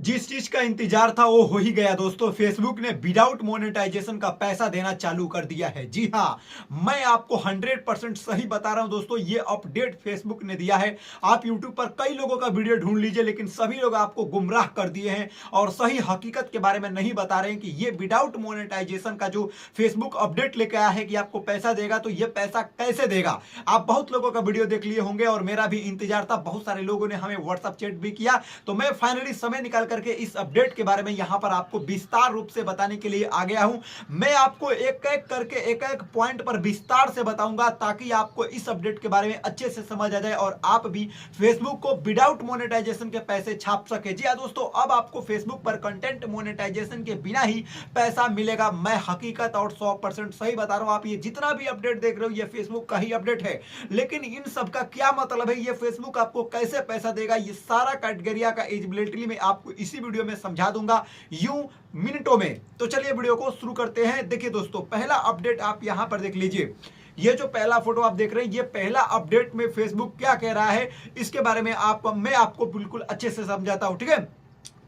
जिस चीज का इंतजार था वो हो ही गया दोस्तों। फेसबुक ने विदाउट मोनेटाइजेशन का पैसा देना चालू कर दिया है। जी हाँ, मैं आपको 100% सही बता रहा हूं दोस्तों। ये अपडेट फेसबुक ने दिया है। आप यूट्यूब पर कई लोगों का वीडियो ढूंढ लीजिए, लेकिन सभी लोग आपको गुमराह कर दिए हैं और सही हकीकत के बारे में नहीं बता रहे हैं कि ये विदाउट मोनेटाइजेशन का जो फेसबुक अपडेट लेकर आया है कि आपको पैसा देगा, तो ये पैसा कैसे देगा। आप बहुत लोगों का वीडियो देख लिए होंगे और मेरा भी इंतजार था। बहुत सारे लोगों ने हमें व्हाट्सएप चैट भी किया, तो मैं फाइनली समय निकाल करके इस अपडेट के बारे में यहां पर आपको विस्तार रूप से बताने के लिए आ गया हूं। मैं आपको एक एक करके एक एक पॉइंट पर विस्तार से बताऊंगा, ताकि आपको इस अपडेट के बारे में अच्छे से समझ आ जाए और आप भी फेसबुक को विदाउट मोनेटाइजेशन के पैसे छाप सके। जी हां दोस्तों, अब आपको फेसबुक पर कंटेंट मोनेटाइजेशन के बिना ही पैसा मिलेगा। मैं हकीकत और 100% सही बता रहा हूं। आप ये जितना भी अपडेट देख रहे हो, ये फेसबुक का ही अपडेट है, लेकिन इन सब का क्या मतलब है, ये फेसबुक आपको कैसे पैसा देगा, ये सारा कैटेगरिया का एलिजिबिलिटी में आपको इसी वीडियो में समझा दूंगा यूं मिनटों में। तो चलिए वीडियो को शुरू करते हैं। देखिए दोस्तों, पहला अपडेट आप यहां पर देख लीजिए। ये जो पहला फोटो आप देख रहे हैं, ये पहला अपडेट में फेसबुक क्या कह रहा है, इसके बारे में मैं आपको बिल्कुल अच्छे से समझाता हूं। ठीक है,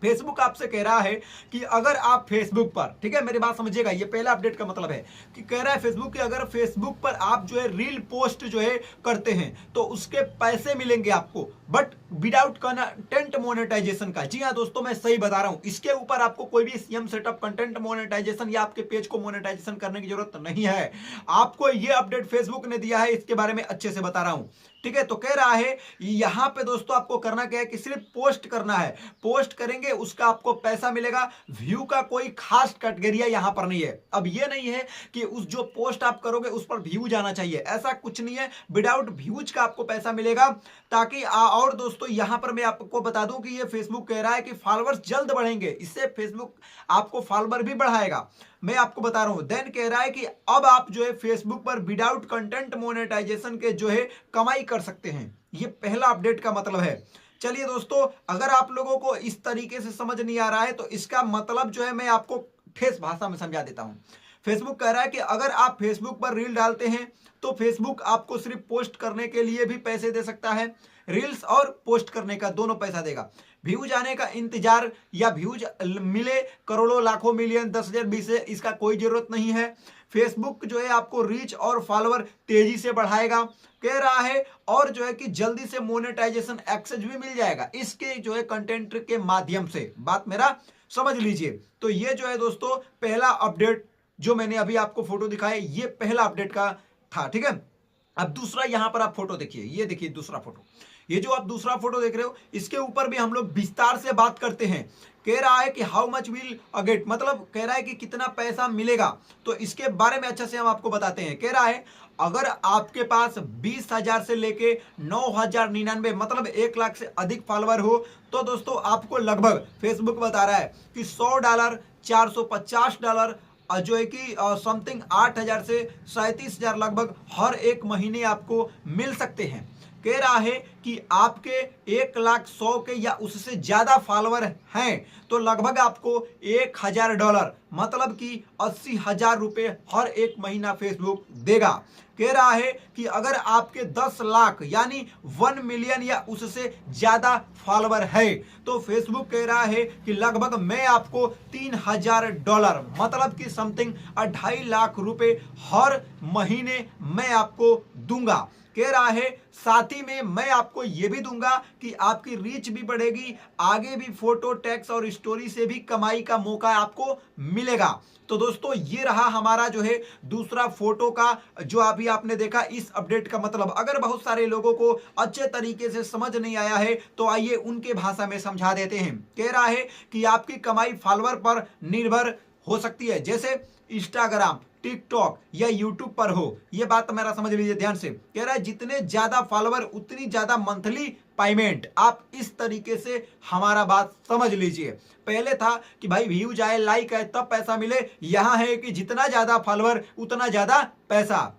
फेसबुक आपसे कह रहा है कि अगर आप फेसबुक पर, ठीक है मेरी बात समझिएगा, ये पहला अपडेट का मतलब है कि कह रहा है फेसबुक कि अगर फेसबुक पर आप जो है रील पोस्ट जो है करते हैं तो उसके पैसे मिलेंगे आपको, बट विदाउट कंटेंट मोनेटाइजेशन का। जी हाँ दोस्तों, मैं सही बता रहा हूं। इसके ऊपर आपको कोई भी सीएम सेटअप, कंटेंट मोनेटाइजेशन या आपके पेज को मोनेटाइजेशन करने की जरूरत नहीं है। आपको ये अपडेट फेसबुक ने दिया है, इसके बारे में अच्छे से बता रहा हूं। ठीक है, तो कह रहा है यहां पे दोस्तों आपको करना क्या है कि सिर्फ पोस्ट करना है। पोस्ट करेंगे उसका आपको पैसा मिलेगा। व्यू का कोई खास कैटेगरी यहां पर नहीं है। अब ये नहीं है कि उस जो पोस्ट आप करोगे उस पर व्यू जाना चाहिए, ऐसा कुछ नहीं है। विदाउट व्यूज का आपको पैसा मिलेगा। ताकि और दोस्तों यहां पर मैं आपको बता दूं कि ये फेसबुक कह रहा है कि फॉलोअर्स जल्द बढ़ेंगे, इससे फेसबुक आपको फॉलोअर भी बढ़ाएगा। मैं आपको बता रहा हूं। देन कह रहा है कि अब आप जो है फेसबुक पर विदाउट कंटेंट मोनेटाइजेशन के जो है कमाई कर सकते हैं। ये पहला अपडेट का मतलब है। चलिए दोस्तों, अगर आप लोगों को इस तरीके से समझ नहीं आ रहा है तो इसका मतलब जो है मैं आपको ठेस भाषा में समझा देता हूं। फेसबुक कह रहा है कि अगर आप फेसबुक पर रील डालते हैं तो फेसबुक आपको सिर्फ पोस्ट करने के लिए भी पैसे दे सकता है। रील्स और पोस्ट करने का दोनों पैसा देगा। व्यूज आने का इंतजार या व्यूज मिले करोड़ों लाखों मिलियन 10,000 20,000, इसका कोई जरूरत नहीं है। फेसबुक जो है आपको रीच और फॉलोअर तेजी से बढ़ाएगा कह रहा है, और जो है कि जल्दी से मोनेटाइजेशन एक्सेस भी मिल जाएगा इसके जो है कंटेंट के माध्यम से। बात मेरा समझ लीजिए। तो ये जो है दोस्तों पहला अपडेट जो मैंने अभी आपको फोटो दिखाया, ये पहला अपडेट का था। ठीक है, अब दूसरा यहां पर आप फोटो देखिए। ये देखिए दूसरा फोटो, ये जो आप दूसरा फोटो देख रहे हो, इसके ऊपर भी हम लोग विस्तार से बात करते हैं। कह रहा है कि हाउ मच विल अगेट, मतलब कह रहा है कि कितना पैसा मिलेगा। तो इसके बारे में अच्छे से हम आपको बताते हैं। कह रहा है अगर आपके पास 20,000 से लेके 9,099 मतलब 1 लाख से अधिक फॉलोअर हो, तो दोस्तों आपको लगभग फेसबुक बता रहा है कि $100, $450 जो है कि समथिंग 8,000 से 37,000 लगभग हर एक महीने आपको मिल सकते हैं। कह रहा है कि आपके 1,100,000 के या उससे ज्यादा फॉलोअर हैं तो लगभग आपको $1,000 मतलब कि 80,000 रुपए हर एक महीना फेसबुक देगा। कह रहा है कि अगर आपके 10 लाख यानी 1 मिलियन या उससे ज्यादा फॉलोअर है तो फेसबुक कह रहा है कि लगभग मैं आपको $3,000 मतलब कि समथिंग 2.5 लाख रुपए हर महीने मैं आपको दूंगा। कह रहा है साथ ही में मैं आपको यह भी दूंगा कि आपकी रीच भी बढ़ेगी, आगे भी फोटो टैक्स और स्टोरी से भी कमाई का मौका आपको मिलेगा। तो दोस्तों ये रहा हमारा जो है दूसरा फोटो का जो अभी आपने देखा इस अपडेट का मतलब। अगर बहुत सारे लोगों को अच्छे तरीके से समझ नहीं आया है तो आइए उनके भाषा में समझा देते हैं। कह रहा है कि आपकी कमाई फॉलोअर पर निर्भर हो सकती है, जैसे इंस्टाग्राम, टिकटॉक या यूट्यूब पर हो। यह बात मेरा समझ लीजिए ध्यान से। कह रहा है जितने ज्यादा फॉलोअर उतनी ज्यादा मंथली पेमेंट। आप इस तरीके से हमारा बात समझ लीजिए। पहले था कि भाई व्यूज आए, लाइक आए तब पैसा मिले, यहां है कि जितना ज्यादा फॉलोअर उतना ज्यादा पैसा।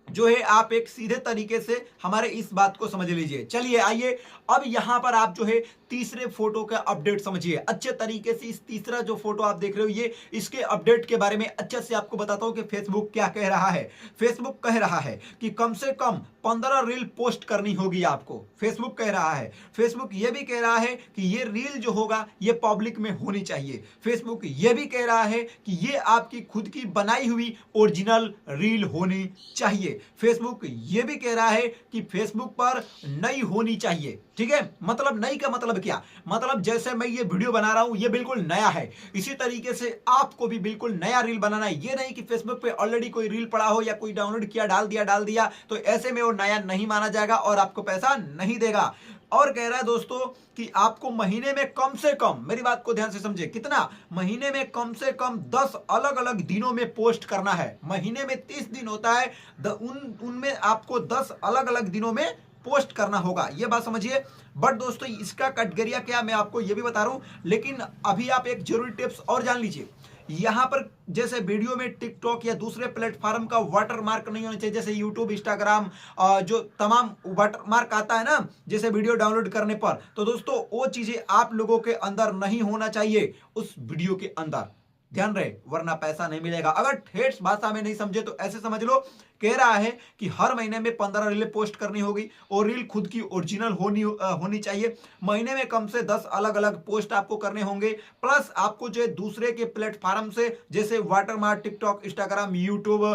जो है आप एक सीधे तरीके से हमारे इस बात को समझ लीजिए। चलिए आइए अब यहां पर आप जो है तीसरे फोटो का अपडेट समझिए अच्छे तरीके से। इस तीसरा जो फोटो आप देख रहे हो ये इसके अपडेट के बारे में अच्छे से आपको बताता हूं कि फेसबुक क्या कह रहा है। फेसबुक कह रहा है कि कम से कम 15 रील पोस्ट करनी होगी आपको, फेसबुक कह रहा है। फेसबुक ये भी कह रहा है कि ये रील जो होगा ये पब्लिक में होनी चाहिए। फेसबुक ये भी कह रहा है कि ये आपकी खुद की बनाई हुई ओरिजिनल रील होनी चाहिए। फेसबुक ये भी कह रहा है कि फेसबुक पर नई होनी चाहिए। ठीक है, मतलब नई का मतलब क्या, मतलब जैसे मैं ये वीडियो बना रहा हूं ये बिल्कुल नया है, इसी तरीके से आपको भी बिल्कुल नया रील बनाना है। ये नहीं कि फेसबुक पे ऑलरेडी कोई रील पड़ा हो या कोई डाउनलोड किया डाल दिया तो ऐसे में वो नया नहीं माना जाएगा और आपको पैसा नहीं देगा। और कह रहा है दोस्तों कि आपको महीने में कम से कम, मेरी बात को ध्यान से समझे, कितना, महीने में कम से कम 10 अलग अलग दिनों में पोस्ट करना है। महीने में 30 दिन होता है, उनमें आपको 10 अलग अलग दिनों में पोस्ट करना होगा, ये बात समझिए। बट दोस्तों इसका कैटेगरिया क्या मैं आपको ये भी बता रहा हूं, लेकिन अभी आप एक जरूरी टिप्स और जान लीजिए। यहां पर जैसे वीडियो में टिकटॉक या दूसरे प्लेटफॉर्म का वाटरमार्क नहीं होना चाहिए, जैसे यूट्यूब, इंस्टाग्राम, जो तमाम वाटरमार्क आता है ना जैसे वीडियो डाउनलोड करने पर, तो दोस्तों वो चीजें आप लोगों के अंदर नहीं होना चाहिए उस वीडियो के अंदर, ध्यान रहे, वरना पैसा नहीं मिलेगा। अगर ठेठ भाषा में नहीं समझे तो ऐसे समझ लो, कह रहा है कि हर महीने में 15 रीलें पोस्ट करनी होगी और रील खुद की ओरिजिनल होनी चाहिए। महीने में कम से 10 अलग अलग पोस्ट आपको करने होंगे, प्लस आपको जो दूसरे के प्लेटफॉर्म से जैसे वाटरमार्क, टिकटॉक, इंस्टाग्राम, यूट्यूब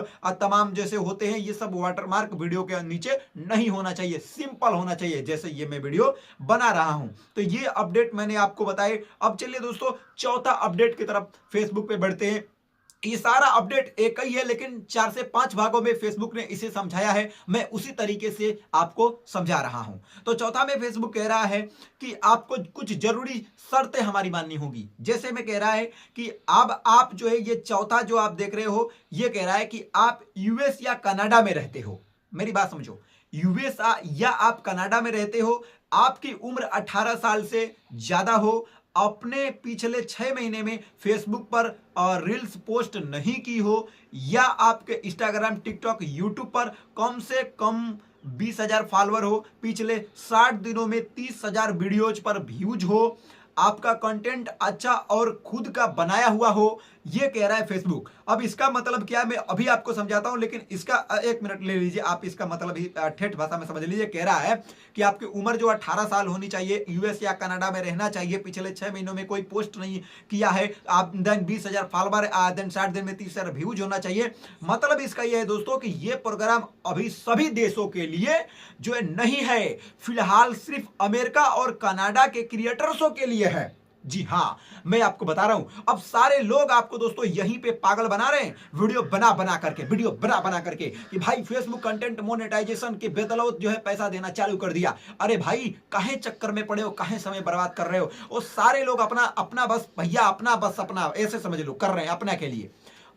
तमाम जैसे होते हैं, ये सब वाटरमार्क वीडियो के नीचे नहीं होना चाहिए, सिंपल होना चाहिए जैसे ये मैं वीडियो बना रहा हूं। तो ये अपडेट मैंने आपको बताए। अब चलिए दोस्तों चौथा अपडेट की तरफ फेसबुक पे बढ़ते हैं। ये सारा अपडेट एक ही है, लेकिन 4 से 5 भागों में फेसबुक ने इसे समझाया है, मैं उसी तरीके से आपको समझा रहा हूं। तो चौथा में फेसबुक कह रहा है कि आपको कुछ जरूरी शर्तें हमारी माननी होगी। जैसे में कह रहा है कि अब आप जो है, ये चौथा जो आप देख रहे हो, ये कह रहा है कि आप यूएस या कनाडा में रहते हो। मेरी बात समझो, यूएस या आप कनाडा में रहते हो, आपकी उम्र 18 साल से ज्यादा हो, अपने पिछले 6 महीने में फेसबुक पर रील्स पोस्ट नहीं की हो, या आपके इंस्टाग्राम, टिकटॉक, यूट्यूब पर कम से कम 20,000 फॉलोअर हो, पिछले 60 दिनों में 30,000 वीडियोज पर व्यूज हो, आपका कंटेंट अच्छा और खुद का बनाया हुआ हो, ये कह रहा है फेसबुक। अब इसका मतलब क्या है मैं अभी आपको समझाता हूं, लेकिन इसका 1 मिनट ले लीजिए, आप इसका मतलब ही ठेठ भाषा में समझ लीजिए। कह रहा है कि आपकी उम्र जो 18 साल होनी चाहिए, यूएस या कनाडा में रहना चाहिए, पिछले 6 महीनों में कोई पोस्ट नहीं किया है, आप देन 20,000 फॉलोअर, देन 60 दिन में 30,000 व्यूज होना चाहिए। मतलब इसका यह है दोस्तों कि ये प्रोग्राम अभी सभी देशों के लिए जो है नहीं है, फिलहाल सिर्फ अमेरिका और कनाडा के क्रिएटर्सों के लिए है। जी हां, मैं आपको बता रहा हूं, अब सारे लोग आपको दोस्तों यहीं पे पागल बना रहे हैं, वीडियो बना करके कि भाई फेसबुक कंटेंट मोनेटाइजेशन के बदौलत जो है पैसा देना चालू कर दिया। अरे भाई काहे चक्कर में पड़े हो, काहे समय बर्बाद कर रहे हो? वो सारे लोग अपना बस भैया, अपना ऐसे समझ लो कर रहे हैं अपना के लिए।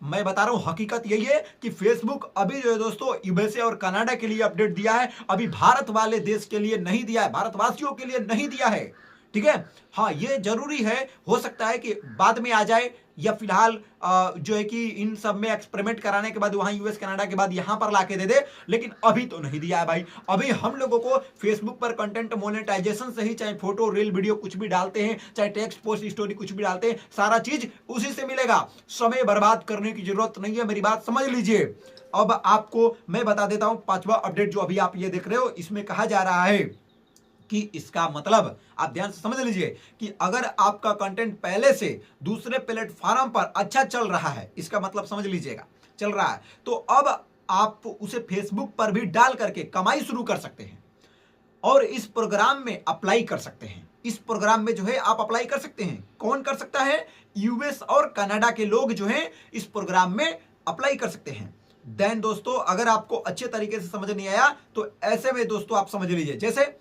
मैं बता रहा हूं हकीकत यही है कि फेसबुक अभी जो है दोस्तों यूएसए और कनाडा के लिए अपडेट दिया है, अभी भारत वाले देश के लिए नहीं दिया है, भारतवासियों के लिए नहीं दिया है। ठीक है, हाँ ये जरूरी है, हो सकता है कि बाद में आ जाए, या फिलहाल जो है कि इन सब में एक्सपेरिमेंट कराने के बाद वहां यूएस कनाडा के बाद यहां पर लाके दे दे, लेकिन अभी तो नहीं दिया है भाई। अभी हम लोगों को फेसबुक पर कंटेंट मोनेटाइजेशन से ही, चाहे फोटो, रील, वीडियो कुछ भी डालते हैं, चाहे टेक्स्ट, पोस्ट, स्टोरी कुछ भी डालते हैं, सारा चीज उसी से मिलेगा। समय बर्बाद करने की जरूरत नहीं है, मेरी बात समझ लीजिए। अब आपको मैं बता देता हूं 5वां अपडेट जो अभी आप ये देख रहे हो, इसमें कहा जा रहा है कि इसका मतलब आप ध्यान से समझ लीजिए कि अगर आपका कंटेंट पहले से दूसरे प्लेटफॉर्म पर अच्छा चल रहा है, इसका मतलब समझ लीजिएगा चल रहा है, तो अब आप उसे फेसबुक पर भी डाल करके कमाई शुरू कर सकते हैं और इस प्रोग्राम में अप्लाई कर सकते हैं। इस प्रोग्राम में जो है आप अप्लाई कर सकते हैं। कौन कर सकता है? यूएस और कनाडा के लोग जो हैं इस प्रोग्राम में अप्लाई कर सकते हैं। देन दोस्तों अगर आपको अच्छे तरीके से समझ नहीं आया तो ऐसे में दोस्तों आप समझ लीजिए, जैसे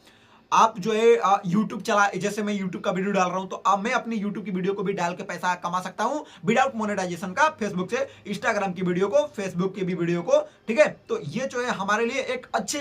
आप जो है YouTube चला, जैसे मैं YouTube का वीडियो डाल रहा हूं, तो अब मैं अपनी YouTube की वीडियो को भी डाल के पैसा कमा सकता हूं विदाउट मोनेटाइजेशन का फेसबुक से, इंस्टाग्राम की वीडियो को, फेसबुक की भी वीडियो को। ठीक है, तो ये जो है हमारे लिए एक अच्छे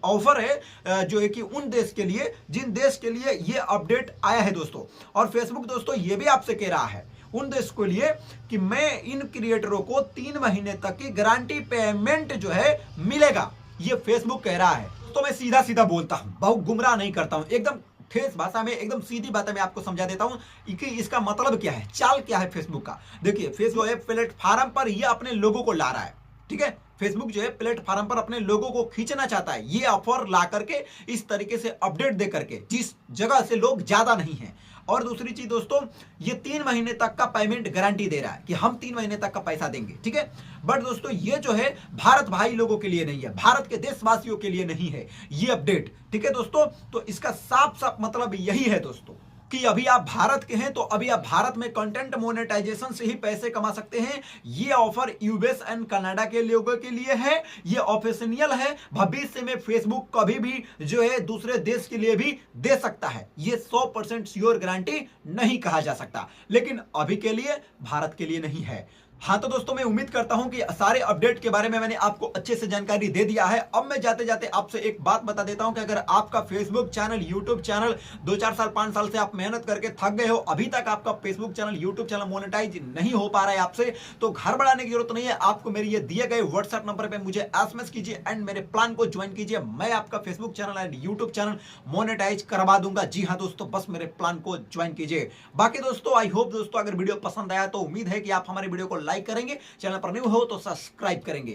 ऑफर है जो है कि उन देश के लिए जिन देश के लिए ये अपडेट आया है दोस्तों। और फेसबुक दोस्तों ये भी आपसे कह रहा है उन देश के लिए कि मैं इन क्रिएटरों को 3 महीने तक की गारंटी पेमेंट जो है मिलेगा, ये फेसबुक कह रहा है। तो मैं सीधा सीधा बोलता हूं, बहुत गुमराह नहीं करता हूं, एकदम ठेस भाषा में, एकदम सीधी बातें मैं आपको समझा देता हूं कि इसका मतलब क्या है, चाल क्या है फेसबुक का। देखिए फेसबुक प्लेटफॉर्म पर ये अपने लोगों को ला रहा है, ठीक है, फेसबुक जो है प्लेटफॉर्म पर अपने लोगों को खींचना चाहता है, ये ऑफर ला करके, इस तरीके से अपडेट दे करके, जिस जगह से लोग ज्यादा नहीं है। और दूसरी चीज दोस्तों, ये 3 महीने तक का पेमेंट गारंटी दे रहा है कि हम 3 महीने तक का पैसा देंगे, ठीक है। बट दोस्तों ये जो है भारत भाई लोगों के लिए नहीं है, भारत के देशवासियों के लिए नहीं है ये अपडेट, ठीक है दोस्तों। तो इसका साफ साफ मतलब यही है दोस्तों कि अभी आप भारत के हैं तो अभी आप भारत में कंटेंट मोनेटाइजेशन से ही पैसे कमा सकते हैं। ये ऑफर यूएस एंड कनाडा के लोगों के लिए है, ये ऑफिशियल है। भविष्य में फेसबुक कभी भी जो है दूसरे देश के लिए भी दे सकता है, ये 100% श्योर गारंटी नहीं कहा जा सकता, लेकिन अभी के लिए भारत के लिए नहीं है। हाँ तो दोस्तों मैं उम्मीद करता हूं कि सारे अपडेट के बारे में मैंने आपको अच्छे से जानकारी दे दिया है। अब मैं जाते जाते आपसे एक बात बता देता हूं कि अगर आपका फेसबुक चैनल, यूट्यूब चैनल 2-4 साल 5 साल से आप मेहनत करके थक गए हो, अभी तक आपका Facebook channel, YouTube channel monetize नहीं हो पा रहा है आपसे, तो घर बढ़ाने की जरूरत नहीं है। आपको मेरे ये दिए गए व्हाट्सएप नंबर पर मुझे एसएमएस कीजिए एंड मेरे प्लान को ज्वाइन कीजिए। मैं आपका Facebook channel and YouTube channel monetize करवा दूंगा। जी हाँ दोस्तों, बस मेरे प्लान को ज्वाइन कीजिए। बाकी दोस्तों आई होप दोस्तों अगर वीडियो पसंद आया तो उम्मीद है कि आप हमारे वीडियो को लाइक करेंगे, चैनल पर न्यू हो तो सब्सक्राइब करेंगे।